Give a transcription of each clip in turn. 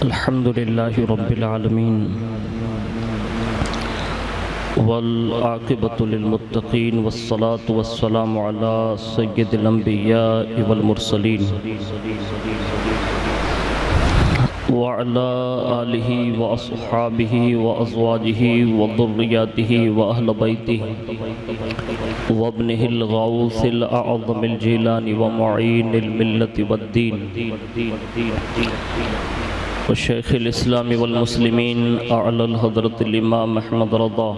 الحمد لله رب العالمين والعاقبة للمتقين والصلاة والسلام على سيد الأنبياء والمرسلين وعلى آله وأصحابه وأزواجه وذرياته وأهل بيته وابنه الغوث الأعظم الجيلاني ومعين الملة والدين وشيخ الإسلام والمسلمين أعلى الحضرة الإمام أحمد رضا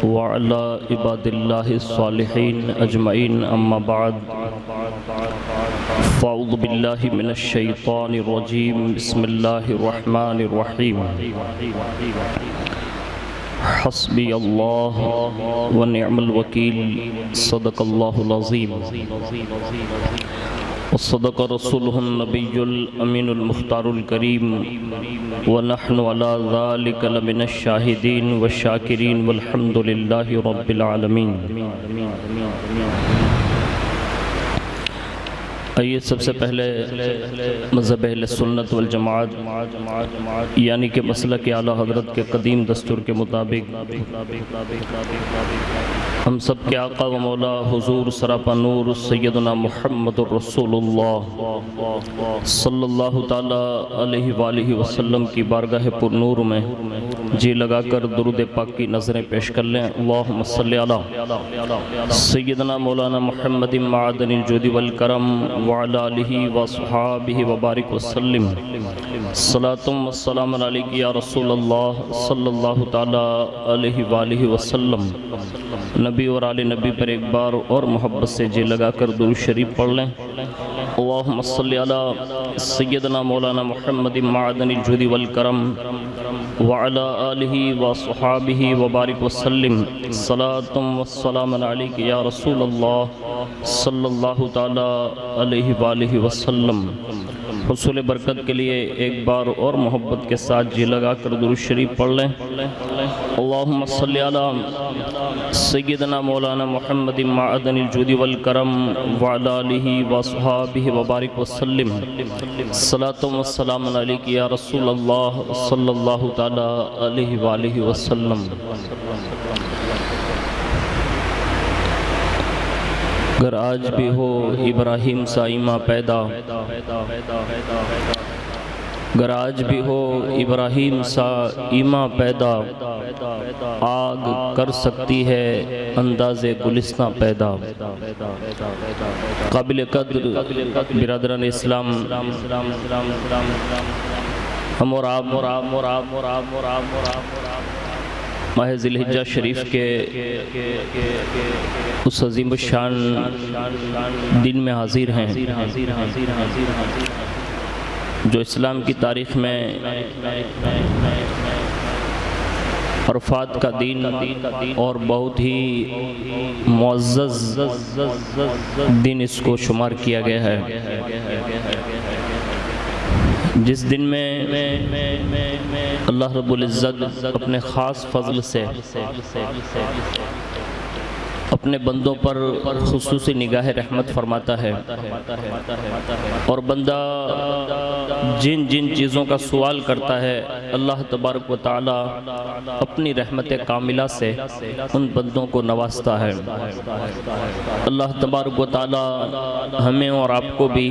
وعلى عباد الله الصالحين أجمعين أما بعد فأعوذ بالله من الشيطان الرجيم بسم الله الرحمن الرحيم حسبي الله ونعم الوكيل صدق الله العظيم وصدق رسوله النبي الأمين المختار الكريم ونحن على ذلك لمن الشاهدين والشاكرين والحمد لله رب العالمين۔ آئیے سب سے پہلے مذہب اہل سنت والجماعت یعنی کہ مسلک اعلیٰ حضرت کے قدیم دستور کے مطابق ہم سب کے آقا و مولا حضور سراپا نور سیدنا محمد الرسول اللہ صلی اللہ تعالیٰ علیہ وآلہ وسلم کی بارگاہ پر نور میں جی لگا کر درود پاک کی نظریں پیش کر لیں۔ اللہم صلی علی سیدنا مولانا محمد معدن الجود والکرم وعلی آلہ وصحابہ وبارک وسلم۔ صلاۃ والسلام علیک یا رسول اللہ صلی اللہ تعالیٰ علیہ وآلہ وسلم۔ نبی اور آل نبی پر ایک بار اور محبت سے جی لگا کر درود شریف پڑھ لیں۔ اللہم صلی علی سیدنا مولانا محمد معدن الجود والکرم وعلی آلہ وصحابہ وبارک وسلم۔ صلاۃ والسلام علیک یا رسول اللہ صلی اللہ تعالیٰ علیہ وآلہ وسلم۔ حصول برکت کے لیے ایک بار اور محبت کے ساتھ جی لگا کر درود شریف پڑھ لیں۔ اللہم صلی علی سیدنا مولانا محمد معدن الجود والکرم وعلی آلہ وصحابہ وبارک وسلم۔ صلاۃ والسلام علیک یا رسول اللہ صلی اللہ تعالیٰ علیہ وآلہ وسلم۔ اگر آج بھی ہو ابراہیم سا ایماں پیدا، اگر آج بھی ہو ابراہیم سا ایماں پیدا، آگ کر سکتی ہے انداز گلستاں پیدا۔ قابل قدر برادران اسلام، ہم اور آپ ماہ ذی الحجہ شریف کے اس عظیم الشان دن میں حاضر ہیں جو اسلام کی تاریخ میں عرفات کا دن اور بہت ہی معزز دن اس کو شمار کیا گیا ہے، جس دن میں اللہ رب العزت اپنے خاص فضل سے اپنے بندوں پر خصوصی نگاہ رحمت فرماتا ہے، اور بندہ جن جن چیزوں کا سوال کرتا ہے اللہ تبارک و تعالی اپنی رحمت کاملہ سے ان بندوں کو نوازتا ہے۔ اللہ تبارک و تعالی ہمیں اور آپ کو بھی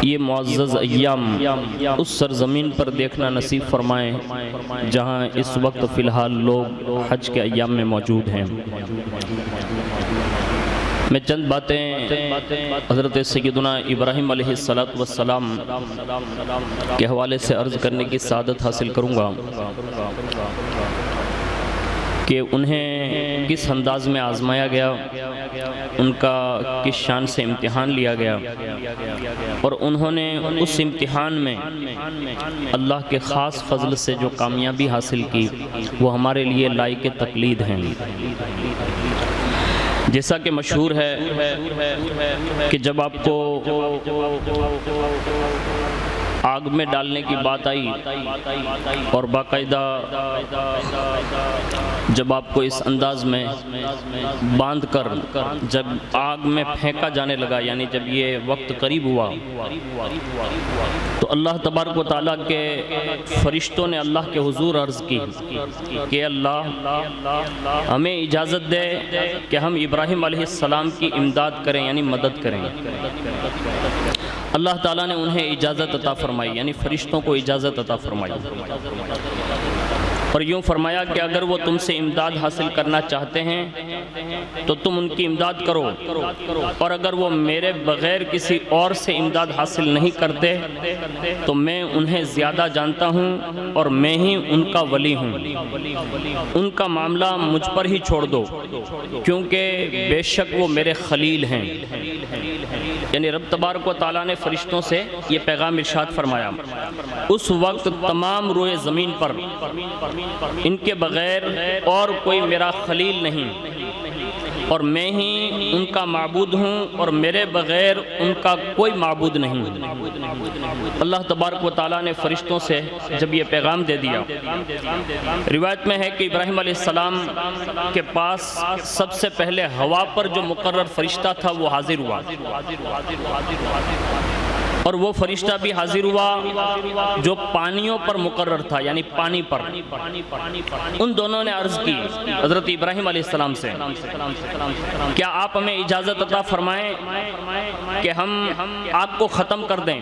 یہ معزز ایام اس سرزمین پر دیکھنا نصیب فرمائیں جہاں اس وقت فی الحال لوگ حج کے ایام میں موجود ہیں۔ میں چند باتیں حضرت سیدنا ابراہیم علیہ السلام کے حوالے سے عرض کرنے کی سعادت حاصل کروں گا کہ انہیں کس انداز میں آزمایا گیا، ان کا کس شان سے امتحان لیا گیا، اور انہوں نے اس امتحان میں اللہ کے خاص فضل سے جو کامیابی حاصل کی وہ ہمارے لیے لائق تقلید ہیں۔ جیسا کہ مشہور ہے کہ جب آپ کو آگ میں ڈالنے کی بات آئی اور باقاعدہ جب آپ کو اس انداز میں باندھ کر جب آگ میں پھینکا جانے لگا، یعنی جب یہ وقت قریب ہوا تو اللہ تبارک و تعالیٰ کے فرشتوں نے اللہ کے حضور عرض کی کہ اللہ ہمیں اجازت دے کہ ہم ابراہیم علیہ السلام کی امداد کریں، یعنی مدد کریں۔ اللہ تعالیٰ نے انہیں اجازت عطا فرمائی، یعنی فرشتوں کو اجازت عطا فرمائی، اور یوں فرمایا کہ اگر وہ تم سے امداد حاصل کرنا چاہتے ہیں تو تم ان کی امداد کرو، اور اگر وہ میرے بغیر کسی اور سے امداد حاصل نہیں کرتے تو میں انہیں زیادہ جانتا ہوں اور میں ہی ان کا ولی ہوں، ان کا معاملہ مجھ پر ہی چھوڑ دو کیونکہ بے شک وہ میرے خلیل ہیں۔ یعنی رب تبارک و تعالیٰ نے فرشتوں سے یہ پیغام ارشاد فرمایا، اس وقت تمام روئے زمین پر ان کے بغیر اور کوئی میرا خلیل نہیں، اور میں ہی ان کا معبود ہوں اور میرے بغیر ان کا کوئی معبود نہیں۔ اللہ تبارک و تعالیٰ نے فرشتوں سے جب یہ پیغام دے دیا، روایت میں ہے کہ ابراہیم علیہ السلام کے پاس سب سے پہلے ہوا پر جو مقرر فرشتہ تھا وہ حاضر ہوا، اور وہ فرشتہ بھی حاضر ہوا جو پانیوں پر مقرر تھا، یعنی پانی پر۔ ان دونوں نے عرض کی حضرت ابراہیم علیہ السلام سے، کیا آپ ہمیں اجازت عطا فرمائیں کہ ہم آگ کو ختم کر دیں؟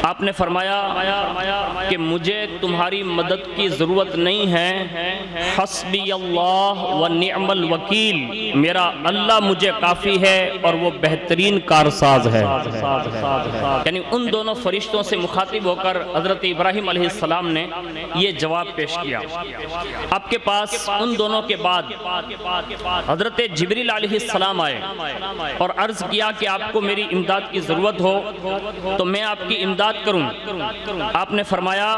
آپ نے فرمایا کہ مجھے تمہاری مدد کی ضرورت نہیں ہے، حسبی اللہ و نعم الوکیل، میرا اللہ مجھے کافی ہے اور وہ بہترین کارساز ہے۔ یعنی ان دونوں فرشتوں سے مخاطب ہو کر حضرت ابراہیم علیہ السلام نے یہ جواب پیش کیا۔ آپ کے پاس ان دونوں کے بعد حضرت جبریل علیہ السلام آئے اور عرض کیا کہ آپ کو میری امداد کی ضرورت ہو تو میں آپ کی امداد کروں۔ آپ نے فرمایا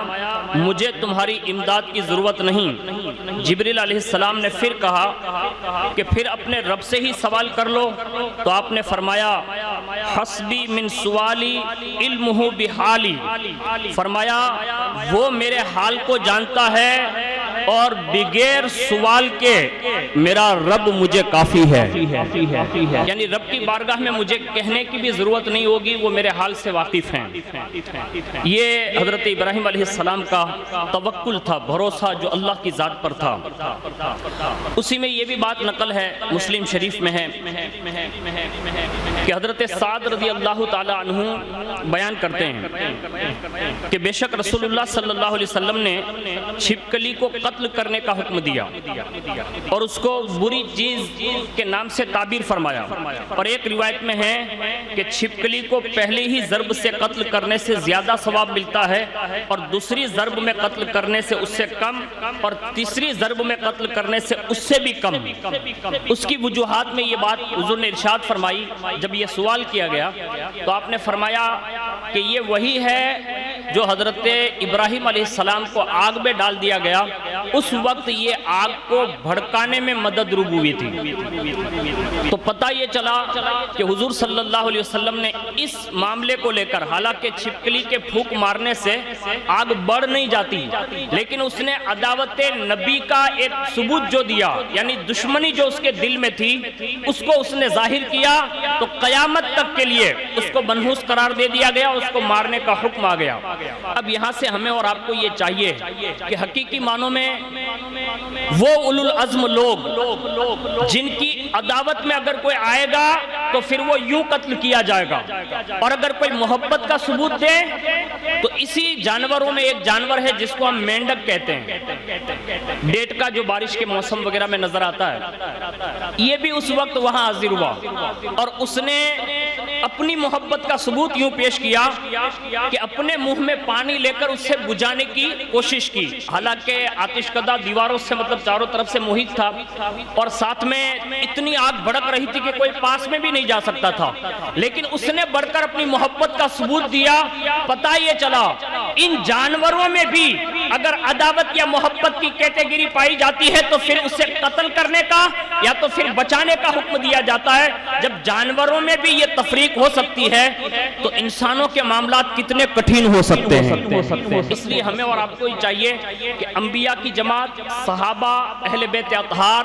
مجھے تمہاری امداد کی ضرورت نہیں۔ جبریل علیہ السلام نے پھر کہا کہ پھر اپنے رب سے ہی سوال کر لو، تو آپ نے فرمایا حسبی من سوالی علمہ بحالی، فرمایا وہ میرے حال کو جانتا ہے اور بغیر سوال کے میرا رب مجھے کافی ہے۔ یعنی رب کی بارگاہ میں مجھے کہنے کی بھی ضرورت نہیں ہوگی، وہ میرے حال سے واقف ہیں۔ یہ حضرت ابراہیم علیہ السلام کا توکل تھا، بھروسہ جو اللہ کی ذات پر تھا۔ اسی میں یہ بھی بات نقل ہے، مسلم شریف میں ہے کہ حضرت سعد رضی اللہ تعالی عنہ بیان کرتے ہیں کہ بے شک رسول اللہ صلی اللہ علیہ وسلم نے چھپکلی کو قتل کرنے کا حکم دیا اور اس کو بری چیز کے نام سے تعبیر فرمایا، اور ایک روایت میں ہے کہ چھپکلی کو پہلی ہی ضرب سے قتل کرنے سے زیادہ ثواب ملتا ہے، اور دوسری ضرب میں قتل کرنے سے اس سے کم، اور تیسری ضرب میں قتل کرنے سے اس سے بھی کم۔ اس کی وجوہات میں یہ بات حضور نے ارشاد فرمائی، جب یہ سوال کیا گیا تو آپ نے فرمایا کہ یہ وہی ہے جو حضرت ابراہیم علیہ السلام کو آگ میں ڈال دیا گیا، اس وقت یہ آگ کو بھڑکانے میں مدد روب ہوئی تھی۔ تو پتہ یہ چلا کہ حضور صلی اللہ علیہ وسلم نے اس معاملے کو لے کر، حالانکہ چھپکلی کے پھونک مارنے سے آگ بڑھ نہیں جاتی، لیکن اس نے عداوت نبی کا ایک ثبوت جو دیا، یعنی دشمنی جو اس کے دل میں تھی اس کو اس نے ظاہر کیا، تو قیامت تک کے لیے اس کو منحوس قرار دے دیا گیا، اس کو مارنے کا حکم آ گیا۔ اب یہاں سے ہمیں اور آپ کو یہ چاہیے کہ حقیقی معنوں میں وہ اولو العزم لوگ جن کی عداوت میں اگر کوئی آئے گا تو پھر وہ یوں قتل کیا جائے گا، اور اگر کوئی محبت کا ثبوت دے تو اسی جانوروں میں ایک جانور ہے جس کو ہم مینڈک کہتے ہیں، ڈیٹ کا جو بارش کے موسم وغیرہ میں نظر آتا ہے، یہ بھی اس وقت وہاں حاضر ہوا اور اس نے اپنی محبت کا ثبوت یوں پیش کیا کہ اپنے منہ میں پانی لے کر اسے بجھانے کی کوشش کی، حالانکہ آتش کدہ دیواروں سے مطلب چاروں طرف سے محیط تھا اور ساتھ میں اتنی آگ بھڑک رہی تھی کہ کوئی پاس میں بھی نہیں جا سکتا تھا، لیکن اس نے بڑھ کر اپنی محبت کا ثبوت دیا۔ پتہ یہ چلا ان جانوروں میں بھی اگر عداوت یا محبت کی کیٹیگری پائی جاتی ہے تو پھر اسے قتل کرنے کا یا تو پھر بچانے کا حکم دیا جاتا ہے۔ جب جانوروں میں بھی یہ تفریق ہو سکتی ہے تو انسانوں کے معاملات کتنے کٹھین ہو سکتے ہیں۔ اس لیے ہمیں اور آپ کو ہی چاہیے کہ انبیاء کی جماعت، صحابہ، اہل بیت اطہار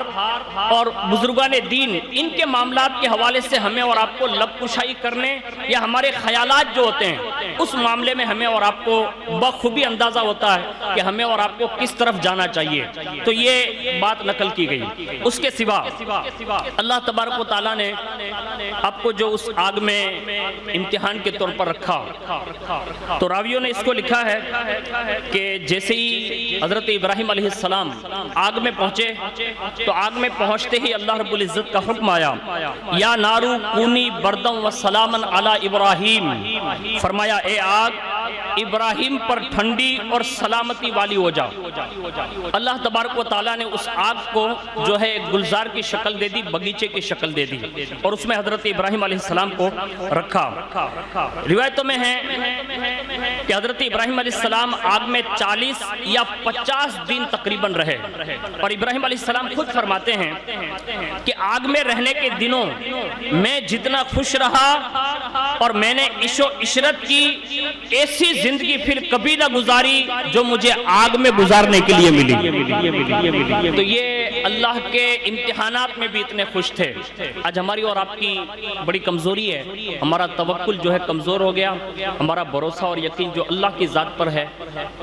اور بزرگان دین، ان کے معاملات کے حوالے سے ہمیں اور آپ کو لب کشائی کرنے یا ہمارے خیالات جو ہوتے ہیں اس معاملے میں ہمیں اور آپ کو بخوبی اندازہ ہوتا ہے کہ ہمیں اور آپ کو کس طرف جانا چاہیے۔ تو یہ بات نقل کی گئی۔ اس کے سوا اللہ تبارک و تعالیٰ نے آپ کو جو اس آگ میں امتحان کے طور پر رکھا، تو راویوں نے اس کو لکھا ہے کہ جیسے ہی حضرت ابراہیم علیہ السلام آگ میں پہنچے تو آگ میں پہنچتے ہی اللہ رب العزت کا حکم آیا، یا نارو کونی بردم و سلامن علی ابراہیم، فرمایا اے آگ ابراہیم پر ٹھنڈی اور سلامتی والی ہو جا۔ اللہ تبارک و تعالیٰ نے اس آگ کو جو ہے گلزار کی شکل دے دی، بغیچے کی شکل دے دی، اور اس میں حضرت ابراہیم علیہ السلام کو رکھا۔ روایتوں میں ہے کہ حضرت ابراہیم علیہ السلام آگ میں 40 یا 50 دن تقریباً رہے، اور ابراہیم علیہ السلام خود فرماتے ہیں کہ آگ میں رہنے کے دنوں میں جتنا خوش رہا اور میں نے عیش و عشرت کی، ایسی زندگی پھر کبھی نہ گزاری جو مجھے آگ میں گزارنے کے لیے ملی۔ تو یہ اللہ کے امتحانات میں بھی اتنے خوش تھے۔ آج ہماری اور آپ کی بڑی کمزوری ہے، ہمارا توکل جو ہے کمزور ہو گیا، ہمارا بھروسہ اور یقین جو اللہ کی ذات پر ہے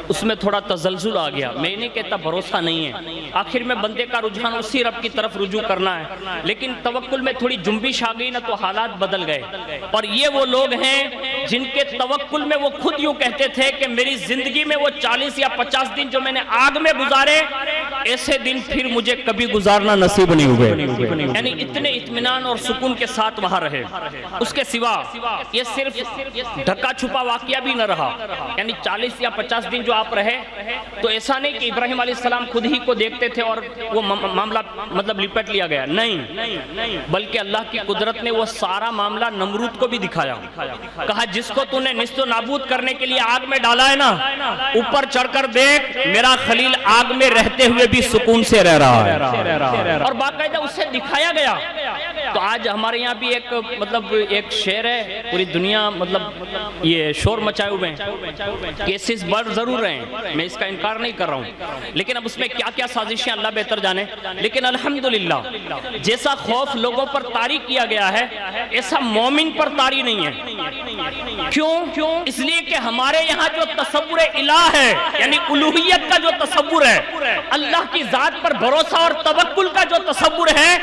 اس میں تھوڑا تزلزل آ گیا۔ میں نہیں کہتا بھروسہ نہیں ہے، آخر میں بندے کا رجحان اسی رب کی طرف رجوع کرنا ہے، لیکن توکل میں تھوڑی جنبش آ گئی نا تو حالات بدل گئے۔ اور یہ وہ لوگ ہیں جن کے توکل میں وہ خود یوں کہتے تھے کہ میری زندگی میں وہ 40 یا 50 دن جو میں نے آگ میں گزارے، ایسے دن پھر مجھے کبھی گزارنا نصیب نہیں ہوئے، یعنی اتنے اطمینان اور سکون کے ساتھ وہاں رہے۔ اس کے سوا یہ صرف ڈھکا چھپا واقعہ بھی نہ رہا، یعنی 40 یا 50 دن جو آپ رہے تو ایسا نہیں کہ ابراہیم علیہ السلام خود ہی کو دیکھتے تھے اور وہ معاملہ مطلب لپٹ لیا گیا، نہیں، بلکہ اللہ کی قدرت نے وہ سارا معاملہ نمرود کو بھی دکھایا۔ کہا جس کو تو نے نیست و نابود کرنے کے لیے آگ میں ڈالا ہے نا، اوپر چڑھ کر دیکھ، میرا خلیل آگ میں رہتے ہوئے بھی سکون سے رہ رہا ہے، اور باقاعدہ اسے دکھایا گیا۔ تو آج ہمارے یہاں بھی ایک شعر ہے، پوری دنیا یہ شور مچائے ہوئے ہیں، کیسز بڑھ ضرور رہے ہیں، میں اس کا انکار نہیں کر رہا ہوں، لیکن اب اس میں کیا کیا سازشیں اللہ بہتر جانے۔ لیکن الحمدللہ جیسا خوف لوگوں پر طاری کیا گیا ہے ایسا مومن پر طاری نہیں ہے۔ کیوں؟ اس لیے کہ ہمارے یہاں جو تصور الہ ہے، یعنی الوہیت کا جو تصور ہے، اللہ کی ذات پر بھروسہ اور توکل کا جو تصور ہے،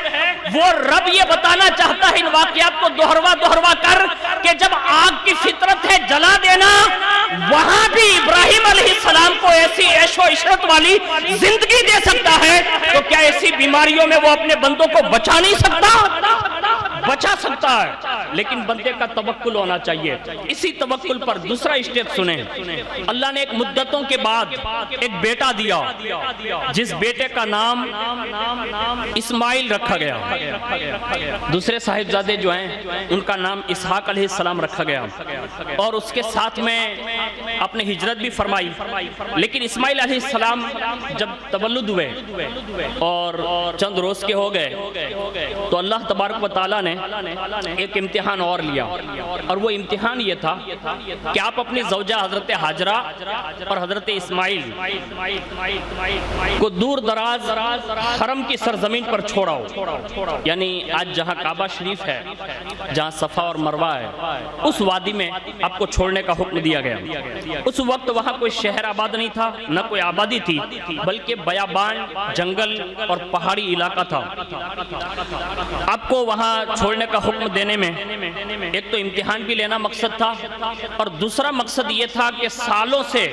وہ رب یہ بتانا چاہتا ہے ان واقعات کو دوہروا کر کہ جب آگ کی فطرت ہے جلا دینا، وہاں بھی ابراہیم علیہ السلام کو ایسی عیش و عشرت والی زندگی دے سکتا ہے، تو کیا ایسی بیماریوں میں وہ اپنے بندوں کو بچا نہیں سکتا؟ بچا سکتا ہے، لیکن بندے کا توکل ہونا چاہیے۔ اسی توکل پر دوسرا اسٹیپ سنیں، اللہ نے ایک مدتوں کے بعد ایک بیٹا دیا، جس بیٹے کا نام اسماعیل رکھا گیا۔ دوسرے صاحبزادے جو ہیں ان کا نام اسحاق علیہ السلام رکھا گیا، اور اس کے ساتھ میں اپنے ہجرت بھی فرمائی۔ لیکن اسماعیل علیہ السلام جب تولد ہوئے اور چند روز کے ہو گئے تو اللہ تبارک و تعالیٰ نے ایک امتحان اور لیا، اور وہ امتحان یہ تھا کہ آپ اپنی زوجہ حضرت حاجرہ اور حضرت اسماعیل کو دور دراز حرم کی سرزمین پر چھوڑاؤ، یعنی آج جہاں کعبہ شریف ہے، جہاں صفا اور مروہ ہے، اس وادی میں آپ کو چھوڑنے کا حکم دیا گیا۔ اس وقت وہاں کوئی شہر آباد نہیں تھا، نہ کوئی آبادی تھی، بلکہ بیابان، جنگل اور پہاڑی علاقہ تھا۔ آپ کو وہاں چھوڑنے کا حکم دینے میں ایک تو امتحان بھی لینا مقصد تھا، اور دوسرا مقصد یہ تھا کہ سالوں سے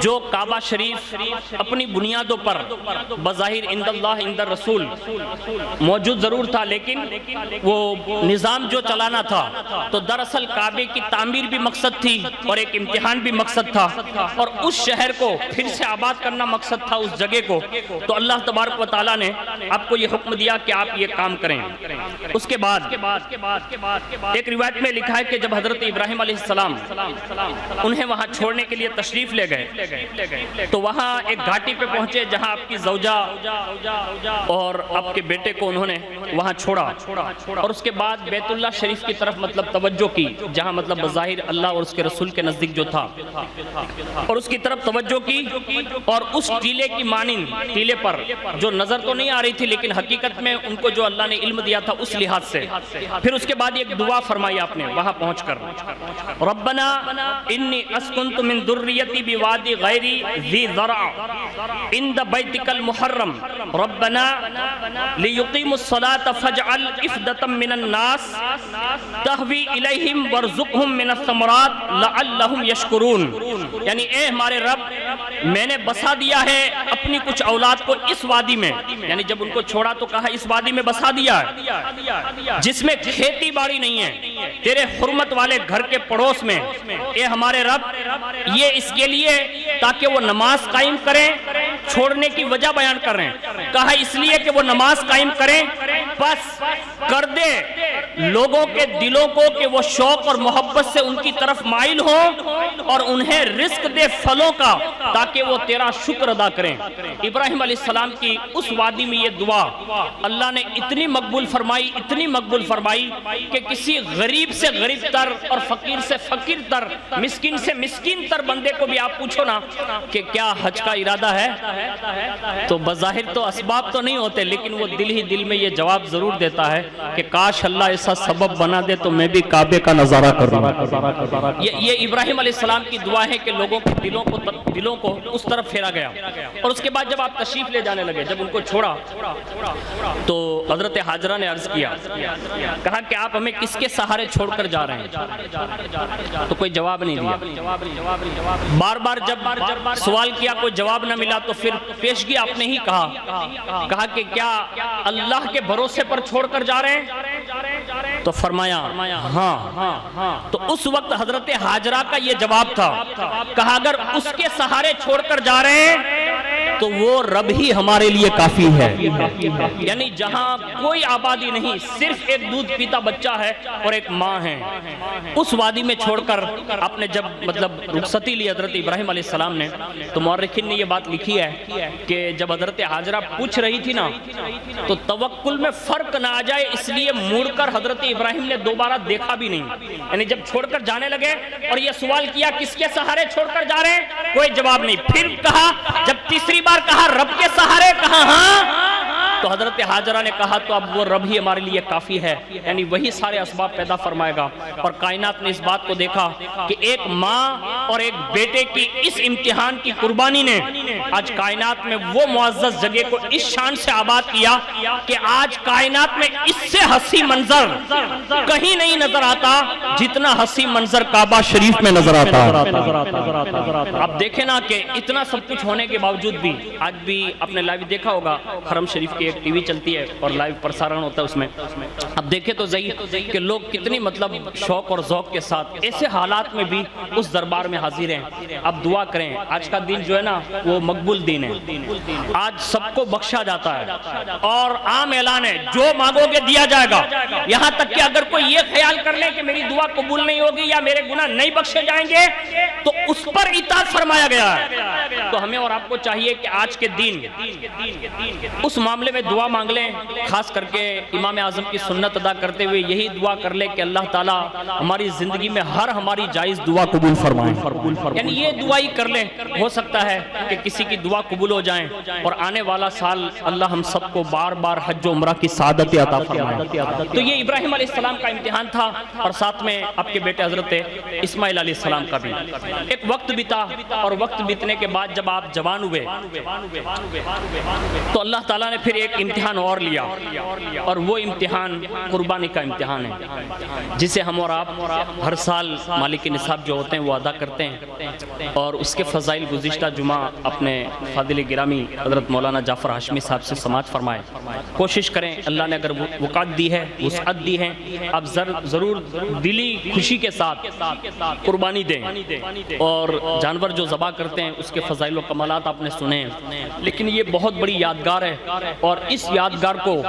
جو کعبہ شریف اپنی بنیادوں پر بظاہر عند اللہ عند الرسول موجود ضرور تھا، لیکن وہ نظام جو چلانا تھا، تو دراصل کعبے کی تعمیر بھی مقصد تھی اور ایک امتحان بھی مقصد تھا، اور اس شہر کو پھر سے آباد کرنا مقصد تھا، اس جگہ کو۔ تو اللہ تبارک و تعالیٰ نے آپ کو یہ حکم دیا کہ آپ یہ کام کریں۔ اس کے بعد ایک روایت میں لکھا ہے کہ جب حضرت ابراہیم علیہ السلام انہیں وہاں چھوڑنے کے لیے تشریف لے گئے تو وہاں ایک گھاٹی پہ پہنچے جہاں آپ کی زوجہ اور آپ کے بیٹے کو انہوں نے وہاں چھوڑا، اور اس کے بعد بیت اللہ شریف کی طرف مطلب توجہ کی، جہاں مطلب بظاہر اللہ اور اس کے رسول کے نزدیک جو تھا، اور اس کی طرف توجہ کی، اور اس ٹیلے کی مانند ٹیلے پر جو نظر تو نہیں آ رہی تھی لیکن حقیقت میں ان کو جو اللہ نے علم دیا تھا اس لحاظ سے، پھر اس کے بعد ایک دعا فرمائی آپ نے وہاں پہنچ کر، ربنا انی اسکنت من ذریتی بوادی غیری ذی زرع عند بیتک المحرم ربنا لیقیموا الصلاة فاجعل افدة من الناس تہوی الیہم وارزقہم من الثمرات لعلہم یشکرون، یعنی اے ہمارے رب میں نے بسا دیا ہے اپنی کچھ اولاد کو اس وادی میں، یعنی جب ان کو چھوڑا تو کہا اس وادی میں بسا دیا ہے جس میں کھیتی باڑی نہیں ہے، تیرے حرمت والے گھر کے پڑوس میں، اے ہمارے رب یہ اس کے لیے تاکہ وہ نماز قائم کریں، چھوڑنے کی وجہ بیان کر رہے ہیں، کہا اس لیے کہ وہ نماز قائم کریں، بس کر دے لوگوں کے دلوں کو کہ وہ شوق اور محبت سے ان کی طرف مائل ہوں اور انہیں رزق دے پھلوں کا تاکہ وہ تیرا شکر ادا کریں۔ ابراہیم علیہ السلام کی اس وادی میں یہ دعا اللہ نے اتنی مقبول فرمائی، اتنی مقبول فرمائی کہ کسی غریب سے غریب تر اور فقیر سے فقیر تر، مسکین سے مسکین تر بندے کو بھی آپ پوچھو نا کہ کیا حج کا ارادہ ہے تو بظاہر تو اسباب تو نہیں ہوتے لیکن وہ دل ہی دل میں یہ جواب ضرور دیتا ہے کہ کاش اللہ ایسا سبب بنا دے تو میں بھی کعبے کا نظارہ کروں۔ یہ ابراہیم علیہ السلام کی دعا ہے کہ لوگوں کے دلوں کو اس طرف پھیرا گیا، اور اس کے بعد جب آپ تشریف لے جانے لگے، جب ان کو چھوڑا تو حضرت حاجرہ نے عرض کیا، کہا کہ آپ ہمیں کس کے سہارے چھوڑ کر جا رہے ہیں؟ تو کوئی جواب نہیں دیا، بار بار جب سوال کیا کوئی جواب نہ ملا تو پھر پیشگی آپ نے ہی کہا کہ کیا اللہ کے بھروسے پر چھوڑ کر جا رہے ہیں؟ تو فرمایا ہاں۔ تو اس وقت حضرت حاجرہ کا یہ جواب تھا، کہا اگر اس کے سہارے چھوڑ کر جا رہے ہیں تو وہ رب ہی ہمارے لیے کافی ہے، یعنی جہاں کوئی آبادی نہیں، صرف ایک دودھ پیتا بچہ ہے اور ایک ماں ہے، اس وادی میں چھوڑ کر آپ نے جب مطلب رخصتی لی حضرت ابراہیم علیہ السلام نے، تو مورخین نے یہ بات لکھی ہے کہ جب حضرت حاجرہ پوچھ رہی تھی نا تو توکل میں فرق نہ آ جائے اس لیے مڑ کر حضرت ابراہیم نے دوبارہ دیکھا بھی نہیں، یعنی جب چھوڑ کر جانے لگے اور یہ سوال کیا کس کے سہارے چھوڑ کر جا رہے ہیں، کوئی جواب نہیں، پھر کہا جب تیسری بار کہا رب کے سہارے، کہا ہاں، تو حضرت حاجرہ نے کہا تو اب وہ رب ہی ہمارے لیے کافی ہے، یعنی وہی سارے اسباب پیدا فرمائے گا، اور کائنات نے اس بات کو دیکھا کہ ایک ماں اور ایک بیٹے کی اس امتحان کی قربانی نے آج کائنات میں وہ معزز جگہ کو اس شان سے آباد کیا کہ آج کائنات میں اس سے حسی منظر کہیں نہیں نظر آتا جتنا حسی منظر کعبہ شریف میں نظر آتا۔ اب دیکھیں نا کہ اتنا سب کچھ ہونے کے باوجود بھی آج بھی آپ نے لائیو دیکھا ہوگا، حرم شریف کی ایک ٹی وی چلتی ہے اور لائیو پرسارن ہوتا ہے اس میں، اب دیکھیں تو صحیح کہ لوگ کتنی مطلب شوق اور ذوق کے ساتھ ایسے حالات میں بھی اس دربار میں حاضر ہیں۔ اب دعا کریں، آج کا دن جو ہے نا وہ مقبول دن ہے، آج سب کو بخشا جاتا ہے اور عام اعلان ہے جو مانگو گے دیا جائے گا، یہاں تک کہ اگر کوئی یہ خیال کر لے کہ میری دعا قبول نہیں ہوگی یا میرے گناہ نہیں بخشے جائیں گے تو اس پر اطاعت فرمایا گیا ہے۔ تو ہمیں اور آپ کو چاہیے کہ آج کے دن اس معاملے میں دعا مانگ لیں، خاص کر کے امام اعظم کی سنت ادا کرتے ہوئے یہی دعا کر لیں کہ اللہ تعالیٰ ہماری زندگی میں ہر ہماری جائز دعا قبول فرمائیں، یعنی یہ دعا ہی کر لیں، ہو سکتا ہے کہ کسی کی دعا قبول ہو جائیں اور آنے والا سال اللہ ہم سب کو بار بار حج و عمرہ کی سعادت عطا فرمائے۔ تو یہ ابراہیم علیہ السلام کا امتحان تھا، اور ساتھ میں آپ کے بیٹے حضرت اسماعیل علیہ السلام کا بھی ایک وقت بیتا، اور وقت بیتنے کے بعد جب آپ جوان ہوئے تو اللہ تعالیٰ نے پھر ایک امتحان اور لیا، اور وہ امتحان قربانی کا امتحان ہے جسے ہم اور آپ ہر سال مالک نصاب جو ہوتے ہیں وہ ادا کرتے ہیں، اور اس کے فضائل گزشتہ جمعہ اپنے فاضل گرامی حضرت مولانا جعفر ہاشمی صاحب سے سماعت فرمائے۔ کوشش کریں، اللہ نے اگر وقت دی ہے، وسعت دی ہے، آپ ضرور دلی خوشی کے ساتھ قربانی دیں، اور جانور جو ذبح کرتے ہیں اس کے فضائل فضائل و کمالات آپ نے سنے ہیں، لیکن یہ بہت بڑی یادگار ہے، اور اس یادگار کو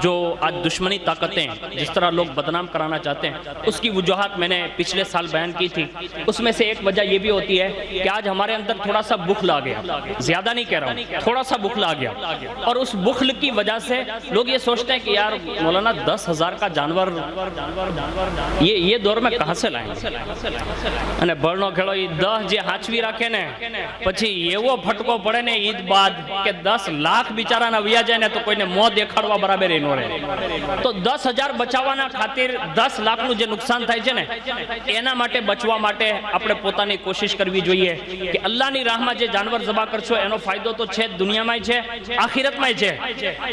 جو آج دشمنی طاقتیں جس طرح لوگ بدنام کرانا چاہتے ہیں، اس کی وجوہات میں نے پچھلے سال بیان کی تھی۔ اس میں سے ایک وجہ یہ بھی ہوتی ہے کہ آج ہمارے اندر تھوڑا سا بخل آ گیا، زیادہ نہیں کہہ رہا ہوں، تھوڑا سا بخل آ گیا، اور اس بخل کی وجہ سے لوگ یہ سوچتے ہیں کہ یار مولانا 10,000 کا جانور یہ دور میں کہاں سے لائیں گے؟ بڑھنو کھڑو یہ 10 جے ہاچوی رکھے نے پچھی یہ وہ پھٹکو پڑے نے عید بعد کہ 10 لاکھ بیچارہ نہ ویا جائے نے تو کوئی نے موہ دیکھاڑوا برابر ہی نو رہے، تو 10,000 بچاوانا خاطر 10 લાખ નું જે નુકસાન થાય છે ને એના માટે બચવા માટે આપણે પોતાની કોશિશ કરવી જોઈએ કે અલ્લાહની રાહમાં જે જાનવર ઝબા કરશો એનો ફાયદો તો છે દુનિયામાં છે આખિરતમાં છે,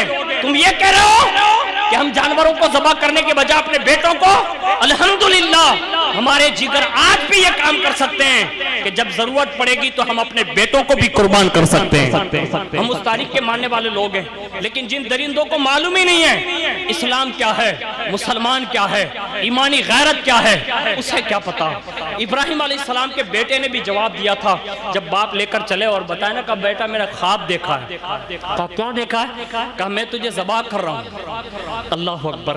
ہیں تم یہ کہہ رہے ہو کہ ہم جانوروں کو ذبح کرنے کے بجائے اپنے بیٹوں کو، الحمدللہ ہمارے جگر آج بھی یہ کام کر سکتے ہیں کہ جب ضرورت پڑے گی تو ہم اپنے بیٹوں کو بھی قربان کر سکتے ہیں۔ ہم اس تاریخ کے ماننے والے لوگ ہیں، لیکن جن درندوں کو معلوم ہی نہیں ہے اسلام کیا ہے، مسلمان کیا ہے، ایمانی غیرت کیا ہے، اسے کیا پتا۔ ابراہیم علیہ السلام کے بیٹے نے بھی جواب دیا تھا جب باپ لے کر چلے اور بتایا نا کہ بیٹا میرا خواب دیکھا ہے۔ کہا کیا دیکھا ہے؟ کہا میں تجھے ذبح کر رہا ہوں۔ اللہ اکبر،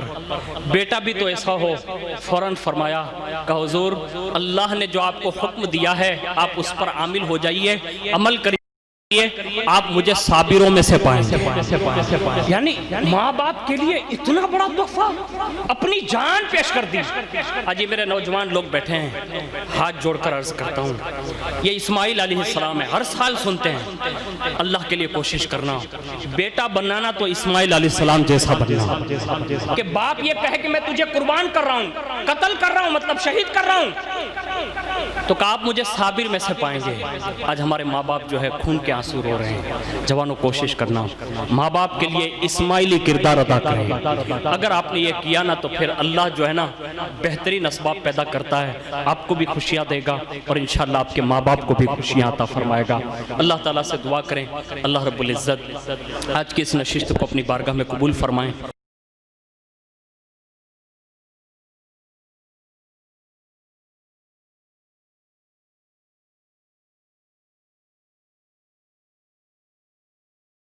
بیٹا بھی تو ایسا ہو۔ فوراً فرمایا کہ حضور اللہ نے جو آپ کو حکم دیا ہے آپ اس پر عامل ہو جائیے، عمل کریے، آپ مجھے صابروں میں سے پائیں گے۔ یعنی ماں باپ کے لیے اتنا بڑا تحفہ، اپنی جان پیش کر دی۔ آج میرے نوجوان لوگ بیٹھے ہیں، ہاتھ جوڑ کر عرض کرتا ہوں، یہ اسماعیل علیہ السلام ہے، ہر سال سنتے ہیں، اللہ کے لیے کوشش کرنا، بیٹا بنانا تو اسماعیل علیہ السلام جیسا بننا، کہ باپ یہ کہے کہ میں تجھے قربان کر رہا ہوں، قتل کر رہا ہوں، مطلب شہید کر رہا ہوں، تو کہ آپ مجھے صابر میں سے پائیں گے۔ آج ہمارے ماں باپ جو ہے خون کے آنسو رو رہے ہیں۔ جوانوں کوشش کرنا، ماں باپ کے لیے اسماعیلی کردار ادا کریں۔ اگر آپ نے یہ کیا نا تو پھر اللہ جو ہے نا بہترین اسباب پیدا کرتا ہے، آپ کو بھی خوشیاں دے گا اور انشاءاللہ آپ کے ماں باپ کو بھی خوشیاں عطا فرمائے گا۔ اللہ تعالیٰ سے دعا کریں اللہ رب العزت آج کی اس نشست کو اپنی بارگاہ میں قبول فرمائیں۔